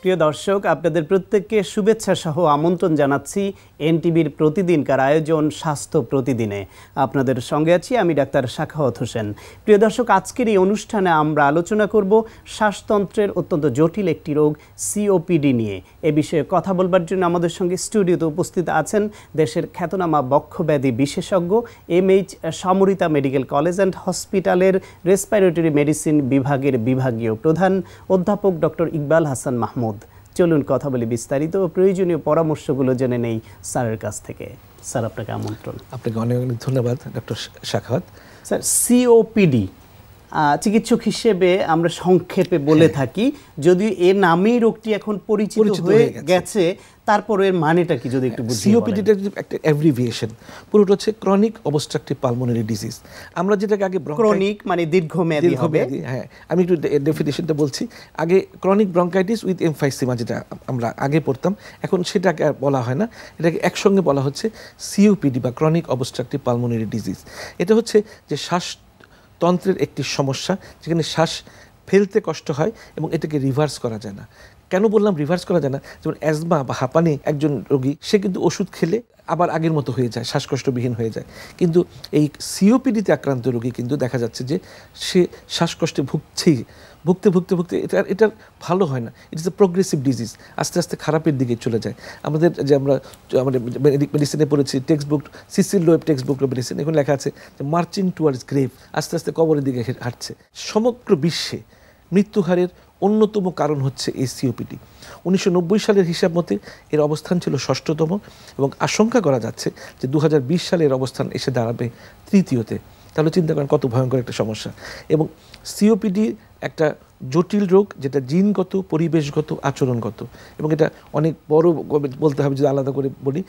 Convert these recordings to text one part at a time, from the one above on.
প্রিয় দর্শক, আপনাদের প্রত্যেককে শুভেচ্ছা সহ আমন্ত্রণ জানাচ্ছি এনটিভির প্রতিদিনকার আয়োজন স্বাস্থ্য প্রতিদিনে। আপনাদের সঙ্গে আছি আমি ডাক্তার সাখাওয়াত হোসেন। প্রিয় দর্শক, আজকের এই অনুষ্ঠানে আমরা আলোচনা করব শ্বাসতন্ত্রের অত্যন্ত জটিল একটি রোগ সিওপিডি নিয়ে। এ বিষয়ে কথা বলবার জন্য আমাদের সঙ্গে স্টুডিওতে উপস্থিত আছেন দেশের খ্যাতনামা বক্ষব্যাধি বিশেষজ্ঞ MH Samorita medical college and হসপিটালের রেসপিরেটরি মেডিসিন বিভাগের বিভাগীয় প্রধান অধ্যাপক ডক্টর ইকবাল হাসান মাহমুদ। চলুন কথা বলি বিস্তারিত ও প্রয়োজনীয় পরামর্শগুলো জেনে নেই স্যারের কাছ থেকে। স্যার, আপনাকে আমন্ত্রণ। আপনাকে অনেক অনেক ধন্যবাদ ডক্টর সাখাওয়াত। স্যার, সিওপিডি চিকিৎসক হিসেবে আমরা সংক্ষেপে বলে থাকি, যদিও এর নামেই রোগটি এখন পরিচিত হয়ে গেছে, তারপরে এর মানেটা কি যদি একটু বুঝিয়ে বলেন। সিওপিডিটা একটা অ্যাব্রিভিয়েশন, পুরোটা হচ্ছে ক্রনিক অবস্ট্রাকটিভ পালমোনারি ডিজিজ। আমরা যেটাকে আগে ক্রনিক মানে দীর্ঘমেয়াদী হবে। হ্যাঁ, আমি একটু ডেফিনিশনটা বলছি। আগে ক্রনিক ব্রঙ্কাইটিস উইথ এমফাইসিমা যেটা আমরা আগে পড়তাম, এখন সেটাকে আর বলা হয় না, এটাকে একসঙ্গে বলা হচ্ছে সিওপিডি বা ক্রনিক অবস্ট্রাকটিভ পালমোনারি ডিজিজ। এটা হচ্ছে যে শ্বাসতন্ত্রের একটি সমস্যা, যেখানে শ্বাস ফেলতে কষ্ট হয় এবং এটাকে রিভার্স করা যায় না। কেন বললাম রিভার্স করা যায় না? যেমন অ্যাজমা বা হাঁপানি একজন রোগী, সে কিন্তু ওষুধ খেলে আবার আগের মতো হয়ে যায়, শ্বাসকষ্টবিহীন হয়ে যায়। কিন্তু এই সিওপিডিতে আক্রান্ত রোগী কিন্তু দেখা যাচ্ছে যে সে শ্বাসকষ্টে ভুগতে এটার ভালো হয় না। ইট ইস এ প্রোগ্রেসিভ ডিজিজ, আস্তে আস্তে খারাপের দিকে চলে যায়। আমরা মেডিসিনে পড়েছি textbook, Cecil Loeb textbook medicine, এখন লেখা আছে যে মার্চিং টুয়ার্ডস গ্রেভ, আস্তে আস্তে কবরের দিকে হাঁটছে। সমগ্র বিশ্বে মৃত্যুহারের অন্যতম কারণ হচ্ছে এই সিওপিডি। 1990 সালের হিসাব মতে এর অবস্থান ছিল 6ষ্ঠতম এবং আশঙ্কা করা যাচ্ছে যে 2020 সালে এর অবস্থান এসে দাঁড়াবে 3য়তে। তাহলে চিন্তা করেন কত ভয়ঙ্কর একটা সমস্যা। এবং সিওপিডি একটা জটিল রোগ, যেটা জিনগত, পরিবেশগত, আচরণগত, এবং এটা অনেক বড় বলতে হবে যদি আলাদা করে বলি।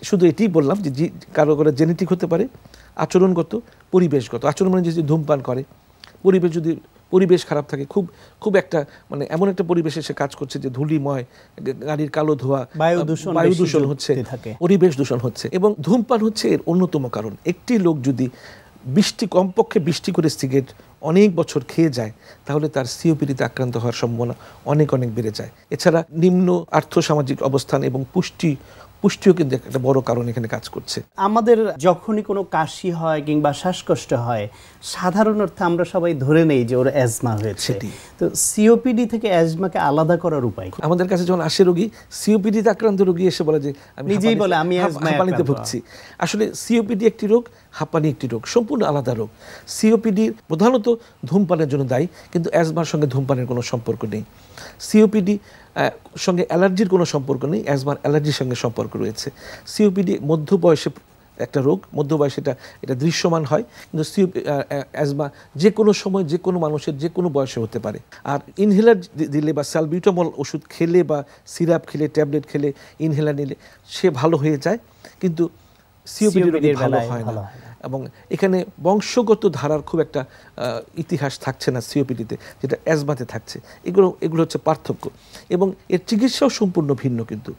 শুধু এটাই বললাম যে কারো জেনেটিক হতে পারে, আচরণগত, পরিবেশগত। আচরণ মানে যদি ধূমপান করে, পরিবেশ খারাপ থাকে, খুব একটা মানে এমন একটা পরিবেশে সে কাজ করছে যে ধূলিময়, গাড়ির কালো ধোঁয়া, বায়ু দূষণ হচ্ছে, পরিবেশ দূষণ হচ্ছে, এবং ধূমপান হচ্ছে এর অন্যতম কারণ। একটি লোক যদি কমপক্ষে 20টি করে সিগারেট অনেক বছর খেয়ে যায়, তাহলে তার সিওপিডিতে আক্রান্ত হওয়ার সম্ভাবনা অনেক বেড়ে যায়। এছাড়া নিম্ন আর্থসামাজিক অবস্থান এবং পুষ্টিও কিন্তু একটা বড় কারণ এখানে কাজ করছে। আমাদের যখনই কোনো কাশি হয় কিংবা শ্বাসকষ্ট হয়, সাধারণ অর্থে আমরা সবাই ধরে নেই যে ওর অ্যাজমা হয়েছে। তো সিওপিডি থেকে অ্যাজমাকে আলাদা করার উপায়? আমাদের কাছে যখন আসে রোগী, সিওপিডিতে আক্রান্ত রোগী এসে বলে যে নিজেই বলে আমি হাঁপানিতে ভুগছি। আসলে সিওপিডি একটি রোগ, হাঁপানি একটি রোগ, সম্পূর্ণ আলাদা রোগ। সিওপিডি প্রধানত ধূমপানের জন্য দায়ী, কিন্তু অ্যাজমার সঙ্গে ধূমপানের কোনো সম্পর্ক নেই। সিওপিডি সঙ্গে অ্যালার্জির কোনো সম্পর্ক নেই, অ্যাজমার অ্যালার্জির সঙ্গে সম্পর্ক রয়েছে। সিওপিডি মধ্য বয়সে একটা রোগ, মধ্য বয়সে এটা দৃশ্যমান হয়, কিন্তু অ্যাজমা যে কোনো সময়, যে কোনো মানুষের যে কোনো বয়সে হতে পারে। আর ইনহেলার দিলে বা সালবিউটামল ওষুধ খেলে বা সিরাপ খেলে, ট্যাবলেট খেলে, ইনহেলার নিলে সে ভালো হয়ে যায়, কিন্তু সিওপিডি রোগী ভালো হয় না। এবং এখানে বংশগত ধারার খুব একটা ইতিহাস থাকছে না সিওপিডিতে, যেটা অ্যাজমাতে থাকছে। এগুলো হচ্ছে পার্থক্য, এবং এর চিকিৎসাও সম্পূর্ণ ভিন্ন। কিন্তু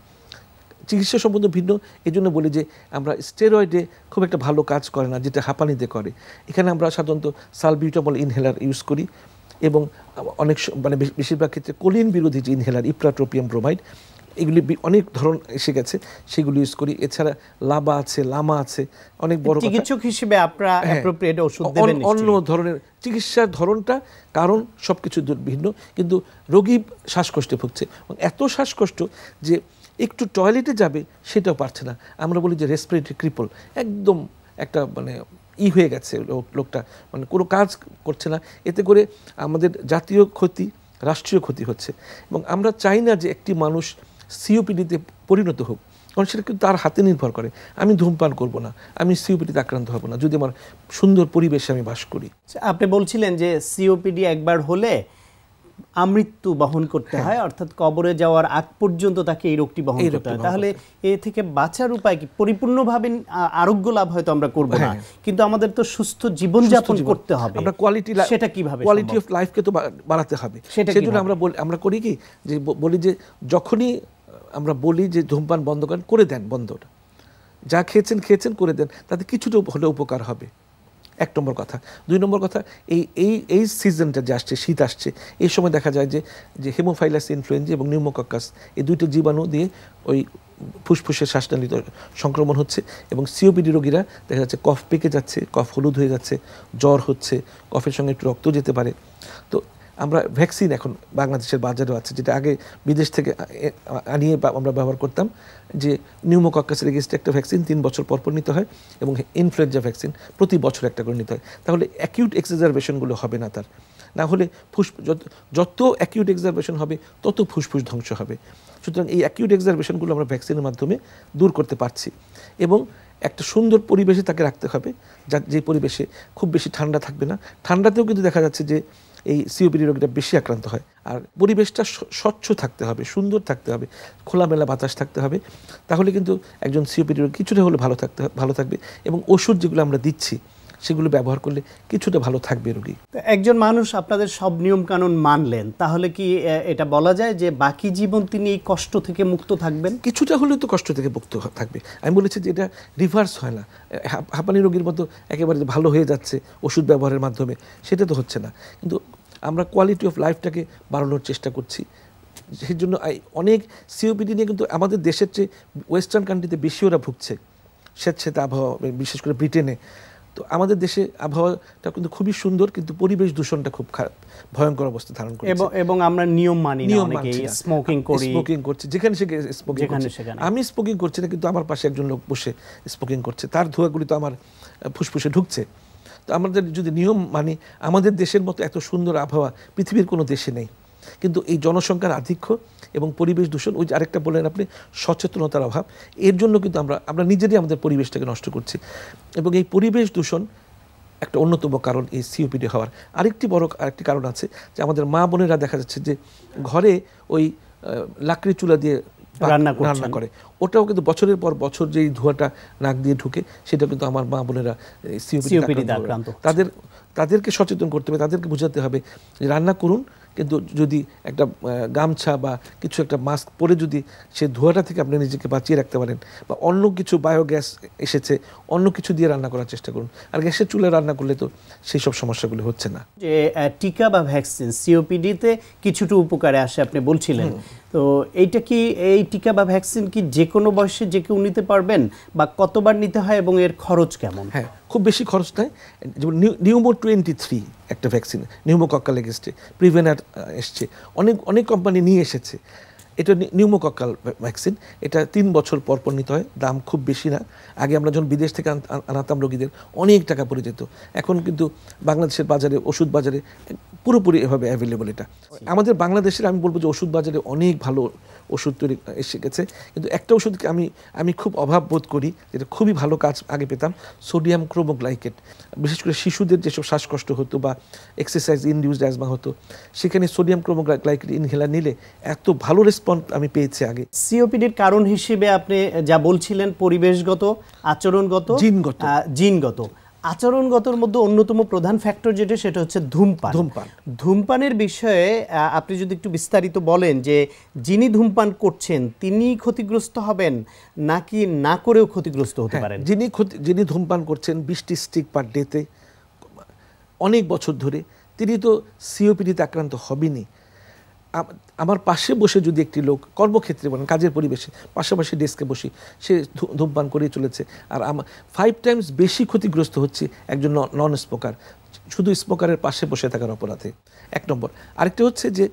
চিকিৎসা সম্পূর্ণ ভিন্ন এই জন্য বলি যে আমরা স্টেরয়েডে খুব একটা ভালো কাজ করে না, যেটা হাঁপানিতে করে। এখানে আমরা সাধারণত সালবিউটামল ইনহেলার ইউজ করি, এবং বেশিরভাগ ক্ষেত্রে কোলিন বিরোধী যে ইনহেলার ইপ্রাট্রোপিয়াম ব্রোমাইড, এগুলি অনেক ধরন এসে গেছে, সেগুলি ইউজ করি। এছাড়া লামা আছে, অনেক বড় চিকিৎসক হিসেবে আপনারা অ্যাপ্রোপ্রিয়েট ওষুধ দেবেন। অন্য ধরনের চিকিৎসার ধরনটা, কারণ সবকিছু ভিন্ন, কিন্তু রোগী শ্বাসকষ্টে ভুগছে, এবং এত শ্বাসকষ্ট যে একটু টয়লেটে যাবে সেটাও পারছে না। আমরা বলি যে রেসপিরেটরি ক্রিপল, একদম একটা হয়ে গেছে লোকটা, কোনো কাজ করছে না। এতে করে আমাদের জাতীয় ক্ষতি, রাষ্ট্রীয় ক্ষতি হচ্ছে, এবং আমরা চাই না যে একটি মানুষ সিওপিডিতে পরিণত হোক, কারণ সেটা কিন্তু তার হাতে নির্ভর করে। আমি ধূমপান করব না, আমি সিওপিডিতে আক্রান্ত হব না, যদি আমার সুন্দর পরিবেশে আমি বাস করি। আপনি বলছিলেন যে সিওপিডি একবার হলে আমৃত্যু বহন করতে হয়, অর্থাৎ কবরে যাওয়ার আগ পর্যন্ত তাকে এই রোগটি বহন করতে হয়। তাহলে এ থেকে বাঁচার উপায় কি? পরিপূর্ণভাবে আরোগ্য লাভ হয়তো আমরা করব না, কিন্তু আমাদের তো সুস্থ জীবনযাপন করতে হবে। আমরা সেটা কিভাবে? কোয়ালিটি অফ লাইফকে তো বাড়াতে হবে। সেজন্য আমরা করি কি, যে বলি যে যখনই আমরা বলি যে ধূমপান বন্ধ করে দেন, বন্ধটা যা খেয়েছেন করে দেন, তাতে কিছুটা হলে উপকার হবে। এক নম্বর কথা। 2 নম্বর কথা, এই সিজনটা যে আসছে, শীত আসছে, এই সময় দেখা যায় যে হেমোফাইলাস ইনফ্লুয়েঞ্জা এবং নিউমোকক্কাস এই দুইটা জীবাণু দিয়ে ওই ফুসফুসের শ্বাসনালীত সংক্রমণ হচ্ছে এবং সিওপিডি রোগীরা দেখা যাচ্ছে কফ পেকে যাচ্ছে, কফ হলুদ হয়ে যাচ্ছে, জ্বর হচ্ছে, কফের সঙ্গে একটু রক্ত যেতে পারে। তো আমরা ভ্যাকসিন এখন বাংলাদেশের বাজারেও আছে, যেটা আগে বিদেশ থেকে আনিয়ে আমরা ব্যবহার করতাম, যে নিউমোকক্কাসের এগেইনস্টে একটা ভ্যাকসিন 3 বছর পর নিতে হয় এবং ইনফ্লুয়েঞ্জা ভ্যাকসিন প্রতি বছর একটা করে নিতে হয়। তাহলে অ্যাকিউট এক্সাজারবেশনগুলো হবে না তার। না হলে যত অ্যাকিউট এক্সারবেশন হবে তত ফুসফুস ধ্বংস হবে। সুতরাং এই অ্যাকিউট এক্সারবেশনগুলো আমরা ভ্যাকসিনের মাধ্যমে দূর করতে পারছি এবং একটা সুন্দর পরিবেশে তাকে রাখতে হবে, যে পরিবেশে খুব বেশি ঠান্ডা থাকবে না। ঠান্ডাতেও কিন্তু দেখা যাচ্ছে যে এই সিওপিডি রোগীটা বেশি আক্রান্ত হয়। আর পরিবেশটা স্বচ্ছ থাকতে হবে, সুন্দর থাকতে হবে, খোলামেলা বাতাস থাকতে হবে, তাহলে কিন্তু একজন সিওপিডি রোগী কিছুটা হলে ভালো থাকবে এবং ওষুধ যেগুলো আমরা দিচ্ছি সেগুলো ব্যবহার করলে কিছুটা ভালো থাকবে রোগী। একজন মানুষ আপনাদের সব নিয়ম কানুন মানলেন, তাহলে কি এটা বলা যায় যে বাকি জীবন তিনি এই কষ্ট থেকে মুক্ত থাকবেন? কিছুটা হলেও তো কষ্ট থেকে মুক্ত থাকবে। আমি বলেছি যে এটা রিভার্স হয় না, হাঁপানি রোগীর মতো একেবারে ভালো হয়ে যাচ্ছে ওষুধ ব্যবহারের মাধ্যমে, সেটা তো হচ্ছে না। কিন্তু আমরা কোয়ালিটি অফ লাইফটাকে বাড়ানোর চেষ্টা করছি। সেই জন্য অনেক সিওপিডি নিয়ে কিন্তু আমাদের দেশের চেয়ে ওয়েস্টার্ন কান্ট্রিতে বেশি ওরা ভুগছে, স্বেচ্ছাতে আবহাওয়া, বিশেষ করে ব্রিটেনে। তো আমাদের দেশে আবহাওয়াটা কিন্তু খুবই সুন্দর, কিন্তু পরিবেশ দূষণটা খুব খারাপ, ভয়ঙ্কর অবস্থা ধারণ করে এবং আমরা নিয়ম মানি না, অনেকেই স্মোকিং করছে, যেখানে স্মোকিং করছে। আমি স্মোকিং করছি না, কিন্তু আমার পাশে একজন লোক বসে স্মোকিং করছে, তার ধোঁয়াগুলি তো আমার ফুসফুসে ঢুকছে। তো আমাদের যদি নিয়ম মানি, আমাদের দেশের মতো এত সুন্দর আবহাওয়া পৃথিবীর কোনো দেশে নেই। কিন্তু এই জনসংখ্যার আধিক্য এবং পরিবেশ দূষণ, ওই যে আরেকটা বললেন আপনি, সচেতনতার অভাব, এর জন্য কিন্তু আমরা নিজেরাই আমাদের পরিবেশটাকে নষ্ট করছি। এবং এই পরিবেশ দূষণ একটা অন্যতম কারণ এই সিওপিডি হওয়ার। আরেকটি কারণ আছে, যে আমাদের মা বোনেরা দেখা যাচ্ছে যে ঘরে ওই লাকড়ি চুলা দিয়ে রান্না করে, ওটাও কিন্তু বছরের পর বছর যেই ধোঁয়াটা নাক দিয়ে ঢুকে, সেটা কিন্তু আমার মা বোনেরা সিওপিডি আক্রান্ত। তাদেরকে সচেতন করতে হবে, তাদেরকে বোঝাতে হবে যে রান্না করুন, কিন্তু যদি একটা গামছা বা কিছু একটা মাস্ক পরে যদি সে ধোঁয়াটা থেকে আপনি নিজেকে বাঁচিয়ে রাখতে পারেন, বা অন্য কিছু বায়োগ্যাস এসেছে, অন্য কিছু দিয়ে রান্না করার চেষ্টা করুন। আর গ্যাসের চুলায় রান্না করলে তো সেই সব সমস্যাগুলো হচ্ছে না। যে টিকা বা ভ্যাকসিন সিওপিডিতে কিছুটা উপকারে আসে আপনি বলছিলেন, তো এইটা কি, এই টিকা বা ভ্যাকসিন কি যে কোনো বয়সে যে কেউ নিতে পারবেন, বা কতবার নিতে হয় এবং এর খরচ কেমন? হ্যাঁ, খুব বেশি খরচ নয়। যেমন নিউমো 23 একটা ভ্যাকসিন, নিউমোকক্কাল এগেইনস্টে প্রিভেনার এসছে, অনেক কোম্পানি নিয়ে এসেছে। এটা নিউমোকক্কাল ভ্যাকসিন, এটা 3 বছর পর নিতে হয়, দাম খুব বেশি না। আগে আমরা যখন বিদেশ থেকে আনাতাম রোগীদের অনেক টাকা পড়ে যেত, এখন কিন্তু বাংলাদেশের বাজারে, ওষুধ বাজারে পুরোপুরি এভাবে অ্যাভেলেবল। এটা আমাদের বাংলাদেশের, আমি বলবো যে ওষুধ বাজারে অনেক ভালো ওষুধ তৈরি এসে গেছে, কিন্তু একটা ওষুধকে আমি খুব অভাব বোধ করি, যেটা খুবই ভালো কাজ আগে পেতাম, সোডিয়াম ক্রোমোগ্লাইকেট। বিশেষ করে শিশুদের যেসব শ্বাসকষ্ট হতো বা এক্সারসাইজ ইনডিউসড অ্যাজমা হতো, সেখানে সোডিয়াম ক্রোমোগ্লাইকেট ইনহেলার নিলে এত ভালো রেসপন্স আমি পেয়েছি আগে। সিওপিডির কারণ হিসেবে আপনি যা বলছিলেন, পরিবেশগত, আচরণগত, জিনগত। আচরণগতর মধ্যে অন্যতম প্রধান ফ্যাক্টর যেটা, সেটা হচ্ছে ধূমপানের বিষয়ে আপনি যদি একটু বিস্তারিত বলেন, যে যিনি ধূমপান করছেন তিনি ক্ষতিগ্রস্ত হবেন নাকি না করেও ক্ষতিগ্রস্ত হতে পারেন? যিনি ধূমপান করছেন 20টি স্টিক পার ডেতে অনেক বছর ধরে, তিনি তো সিওপিডিতে আক্রান্ত হবেনই। আমার পাশে বসে যদি একটি লোক কর্মক্ষেত্রে বলেন, কাজের পরিবেশে পাশাপাশি ডেস্কে বসে সে ধূমপান করেই চলেছে, আর 5 টাইমস বেশি ক্ষতিগ্রস্ত হচ্ছে একজন নন স্মোকার, শুধু স্মোকারের পাশে বসে থাকার অপরাধে। 1 নম্বর। আরেকটা হচ্ছে যে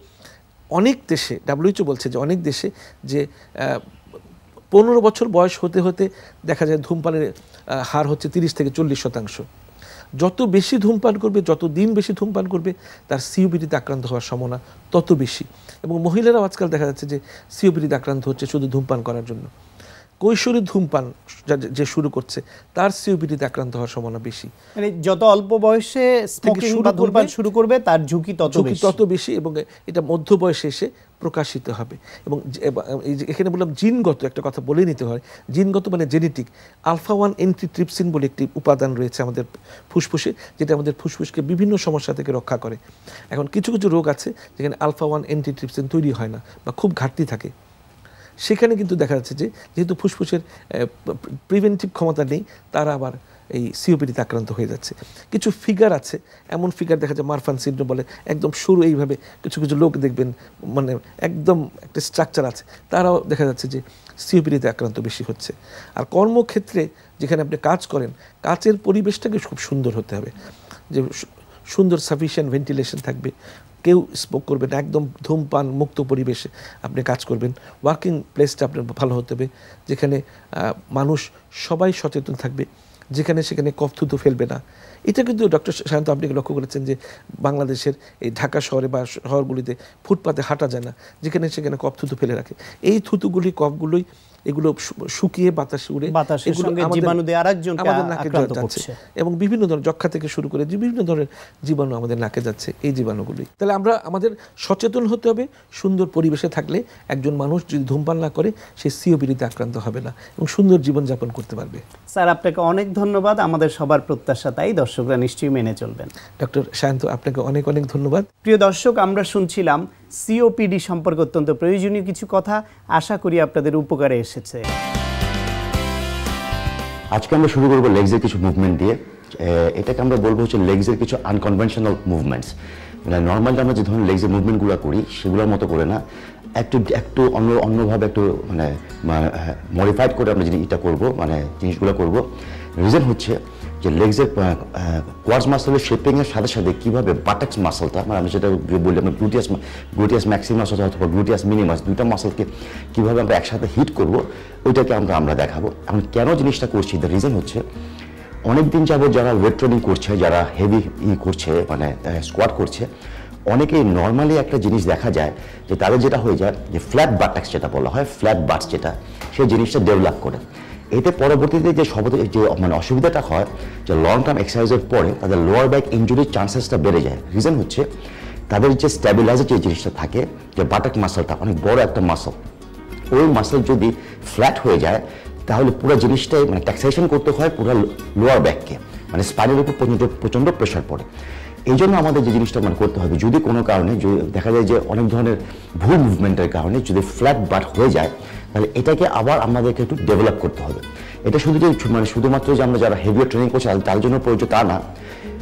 অনেক দেশে, WHO বলছে যে অনেক দেশে যে 15 বছর বয়স হতে হতে দেখা যায় ধূমপানের হার হচ্ছে 30 থেকে 40%। যত বেশি ধূমপান করবে, যত দিন বেশি ধূমপান করবে, তার সিওপিডিতে আক্রান্ত হওয়ার সম্ভাবনা তত বেশি। এবং মহিলারাও আজকাল দেখা যাচ্ছে যে সিওপিডিতে আক্রান্ত হচ্ছে শুধু ধূমপান করার জন্য। কৈশোরী ধূমপান যে শুরু করছে, তার সিওপিডিতে আক্রান্ত হওয়ার সম্ভাবনা বেশি। মানে যত অল্প বয়সে ধূমপান শুরু করবে, তার ঝুঁকি তত বেশি, এবং এটা মধ্য বয়সে এসে প্রকাশিত হবে। এবং এখানে বললাম জিনগত একটা কথা বলে নিতে হয়। জিনগত মানে জেনেটিক। আলফা-1 অ্যান্টিট্রিপসিন বলে একটি উপাদান রয়েছে আমাদের ফুসফুসে, যেটা আমাদের ফুসফুসকে বিভিন্ন সমস্যা থেকে রক্ষা করে। এখন কিছু রোগ আছে যেখানে আলফা-1 অ্যান্টিট্রিপসিন তৈরি হয় না বা খুব ঘাটতি থাকে। সেখানে কিন্তু দেখা যাচ্ছে যে যেহেতু ফুসফুসের প্রিভেন্টিভ ক্ষমতা নেই, তারা আবার এই সিওপিডিতে আক্রান্ত হয়ে যাচ্ছে। কিছু ফিগার আছে, এমন ফিগার দেখা যায় মারফান সিনড্রোম বলে, একদম শুরু এইভাবে কিছু কিছু লোক দেখবেন মানে একদম একটা স্ট্রাকচার আছে, তারাও দেখা যাচ্ছে যে সিওপিডিতে আক্রান্ত বেশি হচ্ছে। আর কর্মক্ষেত্রে যেখানে আপনি কাজ করেন, কাজের পরিবেশটাকে খুব সুন্দর হতে হবে, যে সুন্দর সাফিসিয়েন্ট ভেন্টিলেশন থাকবে, কেউ স্মোক করবে না, একদম ধূমপান মুক্ত পরিবেশে আপনি কাজ করবেন। ওয়ার্কিং প্লেসটা আপনার ভালো হতে হবে, যেখানে মানুষ সবাই সচেতন থাকবে, যেখানে সেখানে কফ থুতু ফেলবে না। এটা কিন্তু ডক্টর সায়ন্ত আপনি লক্ষ্য করেছেন যে বাংলাদেশের এই ঢাকা শহরে বা শহরগুলিতে ফুটপাতে হাঁটা যায় না, যেখানে সেখানে কফ থুতু ফেলে রাখে। এই থুতুগুলি কফগুলোই এগুলো শুকিয়ে বাতাসে উড়ে আমাদের নাকে যাচ্ছে, এবং বিভিন্ন ধরনের যক্ষা থেকে শুরু করে বিভিন্ন ধরনের জীবাণু আমাদের নাকে যাচ্ছে, এই জীবাণুগুলি। তাহলে আমরা আমাদের সচেতন হতে হবে। সুন্দর পরিবেশে থাকলে একজন মানুষ যদি ধূমপান না করে সে সিওপিডিতে আক্রান্ত হবে না এবং সুন্দর জীবনযাপন করতে পারবে। স্যার, আপনাকে অনেক ধন্যবাদ। আমাদের সবার প্রত্যাশা তাই দর্শকরা নিশ্চয়ই মেনে চলবেন। ডক্টর সায়ন্ত, আপনাকে অনেক অনেক ধন্যবাদ। প্রিয় দর্শক, আমরা শুনছিলাম সিওপিডি সম্পর্কে অত্যন্ত প্রয়োজনীয় কিছু কথা। আশা করি আপনাদের উপকারে এসেছে। আজকে আমরা শুরু করবো লেগসের কিছু মুভমেন্ট দিয়ে। এটাকে আমরা বলবো হচ্ছে লেগসের কিছু আনকনভেনশনাল মুভমেন্টস। মানে নর্মালি আমরা যে ধরনের লেগসের মুভমেন্টগুলো করি সেগুলোর মতো করে না, একটু অন্যভাবে একটু মানে মডিফাইড করে আমরা এটা করবো, মানে জিনিসগুলো করবো। রিজন হচ্ছে যে লেগসের কোয়াডস মাসলের শেপিংয়ের সাথে সাথে কীভাবে বাটাক্স মাসলটা, মানে আমি যেটা বলি আমরা গ্লুটিয়াস ম্যাক্সিমাস অথবা গ্লুটিয়াস মিনিমাস, দুইটা মাসলকে কীভাবে আমরা একসাথে হিট করবো ওইটাকে আমরা দেখাবো। এখন কেন জিনিসটা করছি, দ্য রিজন হচ্ছে অনেক দিন যাবত যারা ওয়েট ট্রেনিং করছে, যারা হেভি করছে মানে স্কোয়াট করছে, অনেকেই নর্মালি একটা জিনিস দেখা যায় যে তাদের যেটা হয়ে যায় যে ফ্ল্যাট বাটাক্স যেটা বলা হয়, ফ্ল্যাট বাটস যেটা, সেই জিনিসটা ডেভেলপ করে। এতে পরবর্তীতে যে মানে অসুবিধাটা হয় যে লং টার্ম এক্সারসাইজের পরে তাদের লোয়ার ব্যাক ইনজুরির চান্সেসটা বেড়ে যায়। রিজন হচ্ছে তাদের যে স্ট্যাবিলাইজার যে জিনিসটা থাকে, যে বাটাক মাসলটা অনেক বড় একটা মাসল, ওই মাসল যদি ফ্ল্যাট হয়ে যায় তাহলে পুরো জিনিসটাই মানে ট্যাক্সেশন করতে হয় পুরো লোয়ার ব্যাককে, মানে স্পাইনের উপর প্রচণ্ড প্রেশার পড়ে। এই জন্য আমাদের যে জিনিসটা মানে করতে হবে, যদি কোনো কারণে দেখা যায় যে অনেক ধরনের ভুল মুভমেন্টের কারণে যদি ফ্ল্যাট বাট হয়ে যায়, তাহলে এটাকে আবার আমাদেরকে একটু ডেভেলপ করতে হবে। এটা মানে শুধুমাত্র যে আমরা যারা হেভিয়ার ট্রেনিং করছি তার জন্য প্রয়োজন তা না।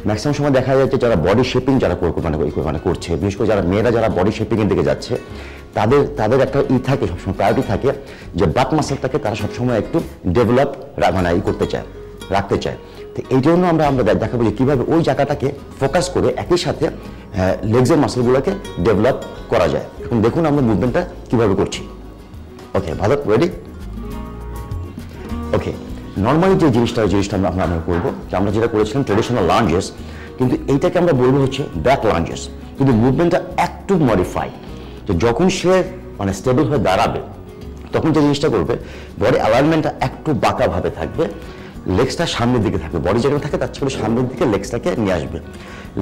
ম্যাক্সিমাম সময় দেখা যাচ্ছে যারা বডি শেপিং যারা মানে করছে, বিশেষ করে যারা মেয়েরা যারা বডি শেপিংয়ের দিকে যাচ্ছে, তাদের একটা থাকে, সবসময় প্রায়োরিটি থাকে যে বাট মাসলটাকে তারা সবসময় একটু ডেভেলপ মানে রাখতে চায়। তো এই জন্য আমরা দেখাবো যে কীভাবে ওই জায়গাটাকে ফোকাস করে একই সাথে লেগসের মাসলগুলোকে ডেভেলপ করা যায়। এখন দেখুন আমরা মুভমেন্টটা কীভাবে করছি। ওকে, ভালো, রেডি? ওকে, নর্মালি যে জিনিসটা আমরা করবো, যে আমরা যেটা করেছিলাম ট্রেডিশনাল লাঞ্জেস, কিন্তু এইটাকে আমরা বলবো হচ্ছে ব্যাক লাঞ্জেস, কিন্তু মুভমেন্টটা একটু মডিফাইড। যে যখন সে মানে স্টেবল হয়ে দাঁড়াবে তখন যে জিনিসটা করবে, বডি অ্যালাইনমেন্টটা একটু বাঁকাভাবে থাকবে, লেগসটা সামনের দিকে থাকবে, বডি যেখানে থাকে তার চেয়ে সামনের দিকে লেগসটাকে নিয়ে আসবে।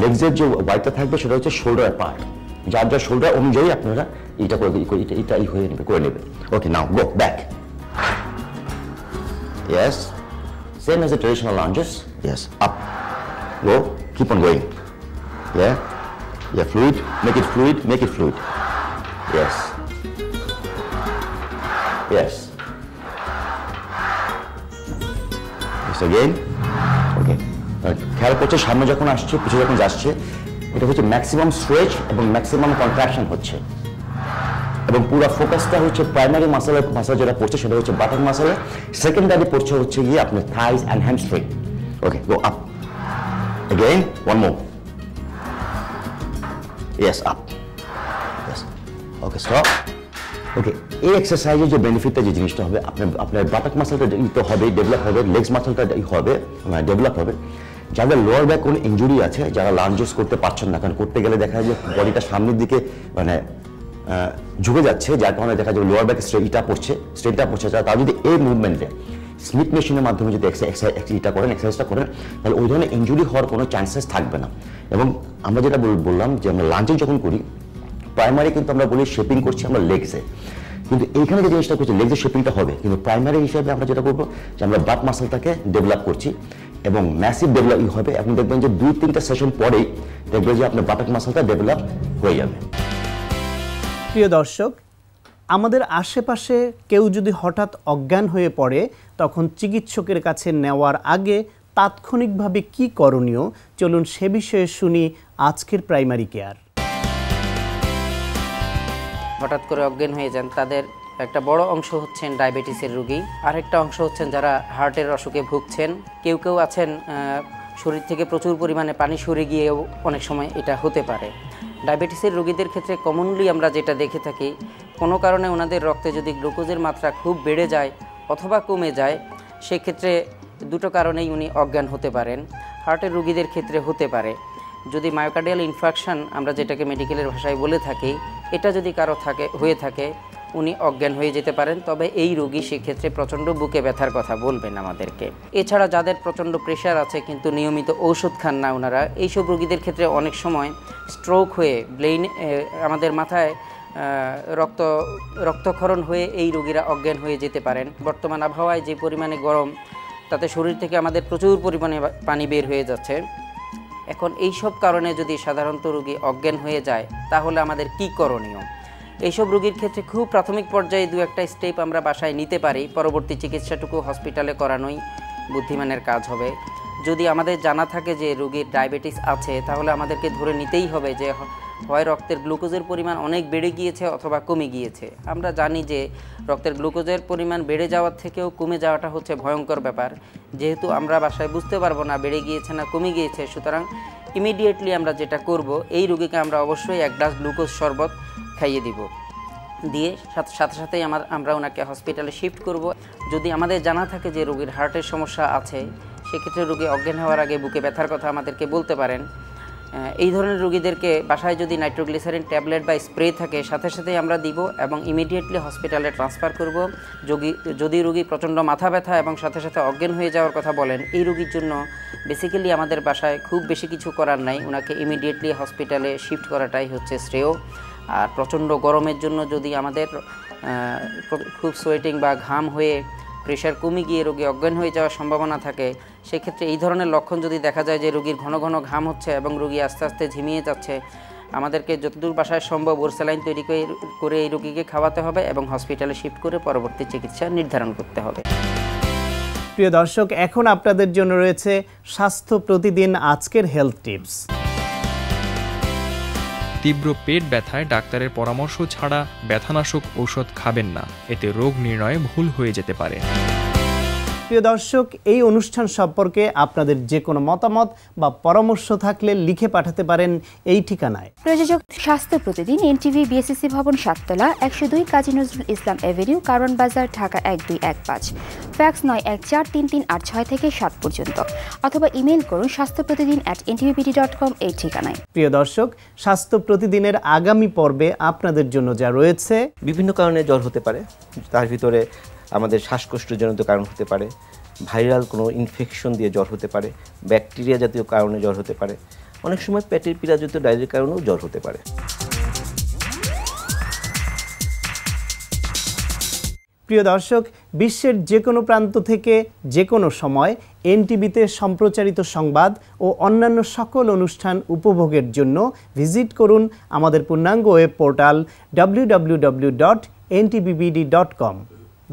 লেগসের যে ওয়াইটটা থাকবে সেটা হচ্ছে শোল্ডার পার্ট, যার শোল্ডার অনুযায়ী আপনারা এটা করে নেবে। Okay, now go back. Yes, same as the traditional lunges. Yes, up, go, keep on going. Yeah, fluid, make it fluid. Yes, yes again. Okay, খেয়াল করছে সামনে যখন আসছে পিছনে যখন যাচ্ছে, এটা হচ্ছে ম্যাক্সিমাম স্ট্রেচ এবং ম্যাক্সিমাম কন্ট্রাকশন হচ্ছে, এবং পুরো ফোকাসটা হচ্ছে প্রাইমারি মাসল যেটা পড়ছে সেটা হচ্ছে বাটক মাসলে, সেকেন্ডারি পড়ছে হচ্ছে গিয়ে আপনার thighs and hamstring. Okay, go up again, one more. Yes, up. Yes. Okay, stop. Okay, এই এক্সারসাইজের যে বেনিফিটটা যে জিনিসটা হবে, আপনার বাটাক মাসলটা তো হবে ডেভেলপ হবে, লেগস মাসলটা হবে ডেভেলপ হবে। যাদের লোয়ার ব্যাক কোনো ইনজুরি আছে, যারা লাঞ্জেস করতে পারছেন না, কারণ করতে গেলে দেখা যায় বডিটা সামনের দিকে মানে ঝুঁকে যাচ্ছে, যার কারণে দেখা যায় লোয়ার ব্যাক স্ট্রেটটা পড়ছে, তারা যদি এই মুভমেন্টে স্লিপ মেশিনের মাধ্যমে যদি এক্সারসাইজটা করেন, তাহলে ওই ধরনের ইনজুরি হওয়ার কোনো চান্সেস থাকবে না। এবং আমরা যেটা বললাম যে আমরা লাঞ্চিং যখন করি, প্রাইমারি কিন্তু আমরা বলি শেপিং করছি আমরা লেগসে, কিন্তু এইখানে যে জিনিসটা করছি লেগসের শেপিংটা হবে, কিন্তু প্রাইমারি হিসেবে আমরা যেটা করবো যে আমরা বাট মাসলটাকে ডেভেলপ করছি এবং ম্যাসিভ ডেভেলপ হবে। এখন দেখবেন যে 2-3টা সেশন পরেই দেখবেন যে আপনার বাটাক মাসলটা ডেভেলপ হয়ে যাবে। প্রিয় দর্শক, আমাদের আশেপাশে কেউ যদি হঠাৎ অজ্ঞান হয়ে পড়ে তখন চিকিৎসকের কাছে নেওয়ার আগে তাৎক্ষণিকভাবে কি করণীয়, চলুন সে বিষয়ে শুনি আজকের প্রাইমারি কেয়ার। হঠাৎ করে অজ্ঞান হয়ে যান তাদের একটা বড় অংশ হচ্ছেন ডায়াবেটিসের রোগী, আরেকটা অংশ হচ্ছেন যারা হার্টের অসুখে ভুগছেন, কেউ কেউ আছেন শরীর থেকে প্রচুর পরিমাণে পানি সরে গিয়েও অনেক সময় এটা হতে পারে। ডায়াবেটিসের রোগীদের ক্ষেত্রে কমনলি আমরা যেটা দেখে থাকি, কোনো কারণে ওনাদের রক্তে যদি গ্লুকোজের মাত্রা খুব বেড়ে যায় অথবা কমে যায়, সেক্ষেত্রে দুটো কারণেই উনি অজ্ঞান হতে পারেন। হার্টের রোগীদের ক্ষেত্রে হতে পারে যদি মায়োকার্ডিয়াল ইনফার্কশন আমরা যেটাকে মেডিকেলের ভাষায় বলে থাকি, এটা যদি কারো হয়ে থাকে উনি অজ্ঞান হয়ে যেতে পারেন। তবে এই রোগী সেক্ষেত্রে প্রচণ্ড বুকে ব্যথার কথা বলবেন আমাদেরকে। এছাড়া যাদের প্রচণ্ড প্রেশার আছে কিন্তু নিয়মিত ঔষধ খান না ওনারা, এইসব রোগীদের ক্ষেত্রে অনেক সময় স্ট্রোক হয়ে ব্রেইন আমাদের মাথায় রক্তক্ষরণ হয়ে এই রোগীরা অজ্ঞান হয়ে যেতে পারেন। বর্তমান আবহাওয়ায় যে পরিমাণে গরম, তাতে শরীর থেকে আমাদের প্রচুর পরিমাণে পানি বের হয়ে যাচ্ছে। এখন এইসব কারণে যদি সাধারণত রোগী অজ্ঞান হয়ে যায় তাহলে আমাদের কি করণীয়? এইসব রোগীর ক্ষেত্রে খুব প্রাথমিক পর্যায়ে দু একটা স্টেপ আমরা বাসায় নিতে পারি, পরবর্তী চিকিৎসাটুকু হসপিটালে করানোই বুদ্ধিমানের কাজ হবে। যদি আমাদের জানা থাকে যে রোগীর ডায়াবেটিস আছে তাহলে আমাদেরকে ধরে নিতেই হবে যে হয় রক্তের গ্লুকোজের পরিমাণ অনেক বেড়ে গিয়েছে অথবা কমে গিয়েছে। আমরা জানি যে রক্তের গ্লুকোজের পরিমাণ বেড়ে যাওয়ার থেকেও কমে যাওয়াটা হচ্ছে ভয়ঙ্কর ব্যাপার। যেহেতু আমরা বাসায় বুঝতে পারবো না বেড়ে গিয়েছে না কমে গিয়েছে, সুতরাং ইমিডিয়েটলি আমরা যেটা করব, এই রোগীকে আমরা অবশ্যই 1 গ্লাস গ্লুকোজ শরবত খাইয়ে দিব, দিয়ে সাথে সাথেই আমরা ওনাকে হসপিটালে শিফট করব। যদি আমাদের জানা থাকে যে রোগীর হার্টের সমস্যা আছে, সেক্ষেত্রে রোগী অজ্ঞান হওয়ার আগে বুকে ব্যথার কথা আমাদেরকে বলতে পারেন। এই ধরনের রোগীদেরকে বাসায় যদি নাইট্রোগ্লিসারিন ট্যাবলেট বা স্প্রে থাকে সাথে সাথেই আমরা দিব এবং ইমিডিয়েটলি হসপিটালে ট্রান্সফার করব। যদি রোগী প্রচণ্ড মাথা ব্যথা এবং সাথে সাথে অজ্ঞান হয়ে যাওয়ার কথা বলেন, এই রোগীর জন্য বেসিক্যালি আমাদের বাসায় খুব বেশি কিছু করার নাই, ওনাকে ইমিডিয়েটলি হসপিটালে শিফট করাটাই হচ্ছে শ্রেয়। আর প্রচণ্ড গরমের জন্য যদি আমাদের খুব সোয়েটিং বা ঘাম হয়ে প্রেশার কমে গিয়ে রোগী অজ্ঞান হয়ে যাওয়ার সম্ভাবনা থাকে, সেক্ষেত্রে এই ধরনের লক্ষণ যদি দেখা যায় যে রোগীর ঘন ঘন ঘাম হচ্ছে এবং রোগী আস্তে আস্তে ঝিমিয়ে যাচ্ছে, আমাদেরকে যতদূর বাসায় সম্ভব ওর স্যালাইন তৈরি করে এই রোগীকে খাওয়াতে হবে এবং হসপিটালে শিফট করে পরবর্তী চিকিৎসা নির্ধারণ করতে হবে। প্রিয় দর্শক, এখন আপনাদের জন্য রয়েছে স্বাস্থ্য প্রতিদিন আজকের হেলথ টিপস। তীব্র পেট ব্যথায় ডাক্তারের পরামর্শ ছাড়া ব্যথানাশক ঔষধ খাবেন না, এতে রোগ নির্ণয়ে ভুল হয়ে যেতে পারে। প্রিয় দর্শক, এই অনুষ্ঠান সম্পর্কে আপনাদের যে কোনো মতামত বা পরামর্শ থাকলে লিখে পাঠাতে পারেন এই ঠিকানায়। প্রযোজক স্বাস্থ্য প্রতিদিন, এনটিভি, বিএসসি ভবন, 7 তলা, 102 কাজী নজরুল ইসলাম এভিনিউ, কারওয়ান বাজার, ঢাকা 1215। ফ্যাক্স 914338 থেকে 7 পর্যন্ত, অথবা ইমেইল করুন স্বাস্থ্যপ্রতিদিন@ntvpt.com এই ঠিকানায়। প্রিয় দর্শক, স্বাস্থ্য প্রতিদিনের আগামী পর্বে আপনাদের জন্য যা রয়েছে, বিভিন্ন কারণে জ্বর হতে পারে, তার ভিতরে আমাদের শ্বাসকষ্টজনিত কারণ হতে পারে, ভাইরাল কোনো ইনফেকশন দিয়ে জ্বর হতে পারে, ব্যাকটেরিয়া জাতীয় কারণে জ্বর হতে পারে, অনেক সময় পেটের পীড়াজনিত ডায়রিয়ার কারণেও জ্বর হতে পারে। প্রিয় দর্শক, বিশ্বের যে কোনো প্রান্ত থেকে যে কোনো সময় এনটিভিতে সম্প্রচারিত সংবাদ ও অন্যান্য সকল অনুষ্ঠান উপভোগের জন্য ভিজিট করুন আমাদের পূর্ণাঙ্গ ওয়েব পোর্টাল www.ntvbd.com।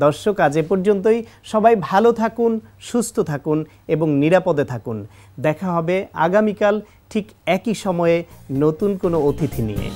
দর্শক, আজ এ পর্যন্তই। সবাই ভালো থাকুন, সুস্থ থাকুন এবং নিরাপদে থাকুন। দেখা হবে আগামীকাল ঠিক একই সময়ে নতুন কোনো অতিথি নিয়ে।